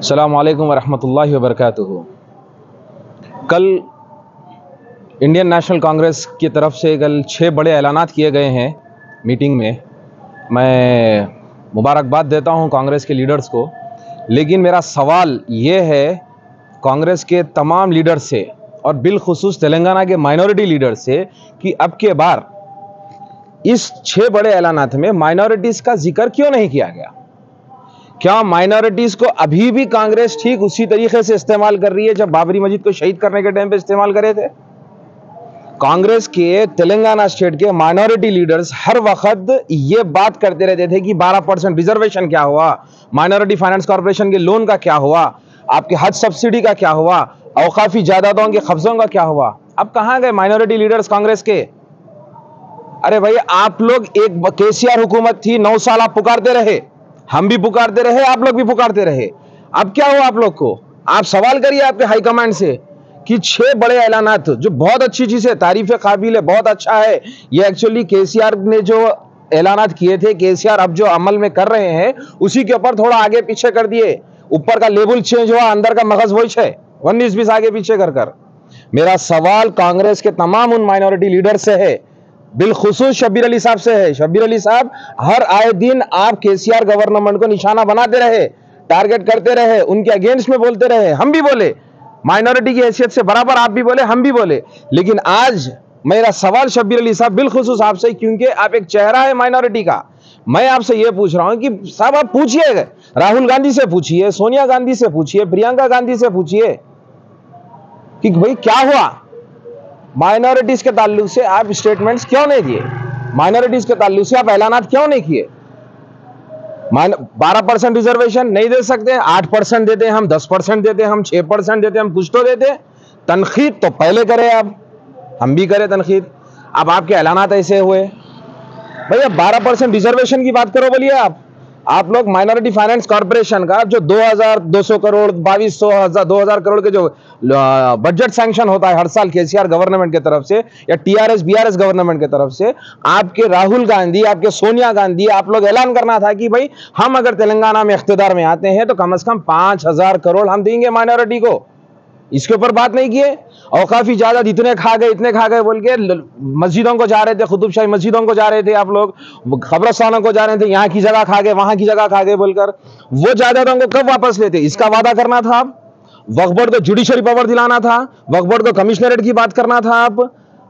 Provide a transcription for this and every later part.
अस्सलामु अलैकुम वरहमतुल्लाहि वबरकातुहू। कल इंडियन नेशनल कांग्रेस की तरफ से कल 6 बड़े ऐलानात किए गए हैं मीटिंग में। मैं मुबारकबाद देता हूं कांग्रेस के लीडर्स को, लेकिन मेरा सवाल ये है कांग्रेस के तमाम लीडर्स से और बिलखुसूस तेलंगाना के माइनॉरिटी लीडर से कि अब के बार इस 6 बड़े ऐलानात में माइनॉरिटीज़ का जिक्र क्यों नहीं किया गया। क्या माइनॉरिटीज को अभी भी कांग्रेस ठीक उसी तरीके से इस्तेमाल कर रही है जब बाबरी मस्जिद को शहीद करने के टाइम पे इस्तेमाल करे थे। कांग्रेस के तेलंगाना स्टेट के माइनॉरिटी लीडर्स हर वक्त ये बात करते रहते थे कि 12% रिजर्वेशन क्या हुआ, माइनॉरिटी फाइनेंस कॉर्पोरेशन के लोन का क्या हुआ, आपके हज सब्सिडी का क्या हुआ, औकाफी जायदादों के कब्जों का क्या हुआ। अब कहां गए माइनॉरिटी लीडर्स कांग्रेस के? अरे भाई, आप लोग एक केसीआर हुकूमत थी, 9 साल आप पुकारते रहे, हम भी पुकारते रहे, आप लोग भी पुकारते रहे। अब क्या हुआ आप लोग को? आप सवाल करिए आपके हाईकमांड से कि 6 बड़े ऐलानात जो बहुत अच्छी चीज है, तारीफ काबिल है, बहुत अच्छा है। ये एक्चुअली केसीआर ने जो ऐलानात किए थे, केसीआर अब जो अमल में कर रहे हैं उसी के ऊपर थोड़ा आगे पीछे कर दिए। ऊपर का लेबल चेंज हुआ, अंदर का मगज वही है, 19-20 आगे पीछे कर कर। मेरा सवाल कांग्रेस के तमाम उन माइनॉरिटी लीडर से है, बिलखुसूस शब्बीर अली साहब से है। शब्बीर अली साहब, हर आए दिन आप केसीआर गवर्नमेंट को निशाना बनाते रहे, टारगेट करते रहे, उनके अगेंस्ट में बोलते रहे, हम भी बोले, माइनॉरिटी की हैसियत से बराबर आप भी बोले, हम भी बोले। लेकिन आज मेरा सवाल शब्बीर अली साहब बिलखुसूस आपसे, क्योंकि आप एक चेहरा है माइनॉरिटी का, मैं आपसे यह पूछ रहा हूं कि साहब आप पूछिए, राहुल गांधी से पूछिए, सोनिया गांधी से पूछिए, प्रियंका गांधी से पूछिए कि भाई क्या हुआ, माइनॉरिटीज के ताल्लुक से आप स्टेटमेंट्स क्यों नहीं दिए, माइनॉरिटीज के ताल्लुक से आप ऐलानात क्यों नहीं किए। 12% रिजर्वेशन नहीं दे सकते, 8% देते हम, 10% देते हम, 6% देते हम, कुछ तो देते। तनखीद तो पहले करे आप, हम भी करें तनखीद, अब आपके ऐलानात ऐसे हुए। भैया 12% रिजर्वेशन की बात करो, बोलिए आप लोग माइनॉरिटी फाइनेंस कॉर्पोरेशन का जो 2200 करोड़ 2000 करोड़ के जो बजट सैंक्शन होता है हर साल केसीआर गवर्नमेंट की तरफ से या टीआरएस बीआरएस गवर्नमेंट की तरफ से, आपके राहुल गांधी, आपके सोनिया गांधी, आप लोग ऐलान करना था कि भाई हम अगर तेलंगाना में इख्तियार में आते हैं तो कम से कम 5000 करोड़ हम देंगे माइनॉरिटी को। इसके ऊपर बात नहीं किए। और काफी ज्यादा इतने खा गए बोल के मस्जिदों को जा रहे थे, कुतुबशाही मस्जिदों को जा रहे थे, आप लोग कब्रस्तानों को जा रहे थे, यहाँ की जगह खा गए, वहां की जगह खा गए बोलकर। वो जायदादों को कब वापस लेते, इसका वादा करना था आप। वक्फ बोर्ड को जुडिशरी पावर दिलाना था, वक्फ बोर्ड को कमिश्नरेट की बात करना था आप,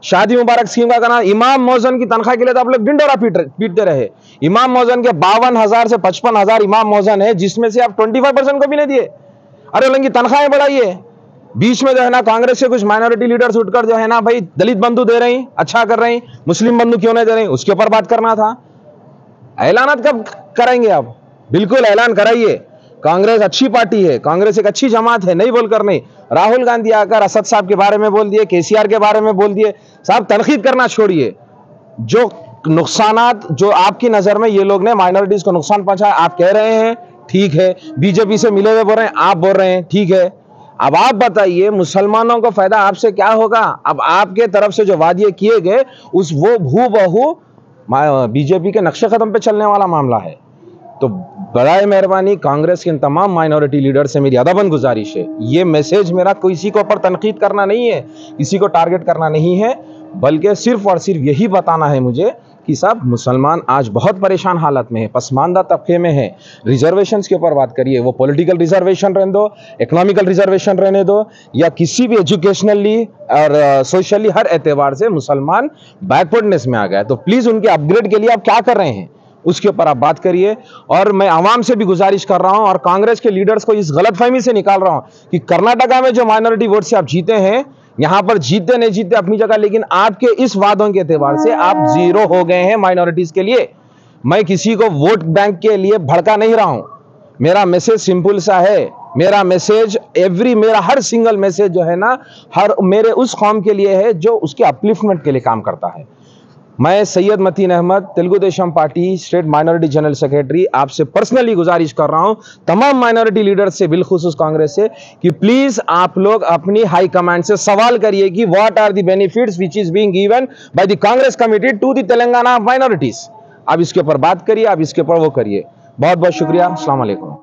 शादी मुबारक स्कीम का करना। इमाम मौजन की तनख्वाह के लिए तो आप लोग ढिंडोरा पीटते रहे। इमाम मौजन के 52,000 से 55,000 इमाम मौजन है, जिसमें से आप 25% को भी नहीं दिए। अरे उनकी तनख्वाहें बढ़ाइए। बीच में जो है ना कांग्रेस से कुछ माइनॉरिटी लीडर्स उठकर जो है ना भाई दलित बंधु दे रही, अच्छा कर रही, मुस्लिम बंधु क्यों नहीं दे रही, उसके ऊपर बात करना था। ऐलानात कब करेंगे आप? बिल्कुल ऐलान कराइए। कांग्रेस अच्छी पार्टी है, कांग्रेस एक अच्छी जमात है, नहीं बोलकर नहीं। राहुल गांधी आकर असद साहब के बारे में बोल दिए, केसीआर के बारे में बोल दिए। साहब तनकीद करना छोड़िए। जो नुकसानात जो आपकी नजर में ये लोग ने माइनॉरिटीज को नुकसान पहुंचाया, आप कह रहे हैं ठीक है, बीजेपी से मिले हुए बोल रहे हैं, आप बोल रहे हैं ठीक है। अब आप बताइए मुसलमानों को फायदा आपसे क्या होगा? अब आपके तरफ से जो वादे किए गए उस वो हूबहू बीजेपी के नक्शे कदम पे चलने वाला मामला है। तो बराए मेहरबानी कांग्रेस के इन तमाम माइनॉरिटी लीडर से मेरी अदबन गुजारिश है, ये मैसेज मेरा किसी को ऊपर तनकीद करना नहीं है, किसी को टारगेट करना नहीं है, बल्कि सिर्फ और सिर्फ यही बताना है मुझे कि साहब मुसलमान आज बहुत परेशान हालत में है, पसमानदा तबके में है। रिजर्वेशंस के ऊपर बात करिए, वो पॉलिटिकल रिजर्वेशन रहने दो, इकोनॉमिकल रिजर्वेशन रहने दो, या किसी भी एजुकेशनली और सोशली हर एतबार से मुसलमान बैकवर्डनेस में आ गया है। तो प्लीज उनके अपग्रेड के लिए आप क्या कर रहे हैं उसके ऊपर आप बात करिए। और मैं आवाम से भी गुजारिश कर रहा हूं और कांग्रेस के लीडर्स को इस गलतफहमी से निकाल रहा हूं कि कर्नाटका में जो माइनॉरिटी वोट से आप जीते हैं, यहां पर जीतते नहीं जीतते अपनी जगह, लेकिन आपके इस वादों के एतबार से आप जीरो हो गए हैं माइनॉरिटीज के लिए। मैं किसी को वोट बैंक के लिए भड़का नहीं रहा हूं, मेरा मैसेज सिंपल सा है। मेरा मैसेज मेरा हर सिंगल मैसेज जो है ना, हर मेरे उस कौम के लिए है जो उसके अपलिफ्टमेंट के लिए काम करता है। मैं Syed Matin Ahmad, Telugu Desam party state minority general secretary, आपसे पर्सनली गुजारिश कर रहा हूं तमाम माइनॉरिटी लीडर्स से, बिलखुसूस कांग्रेस से, कि प्लीज आप लोग अपनी हाई कमांड से सवाल करिए कि what are the benefits which is being given by the Congress committee to the Telangana minorities. आप इसके ऊपर बात करिए, आप इसके ऊपर वो करिए। बहुत बहुत शुक्रिया। अस्सलाम वालेकुम।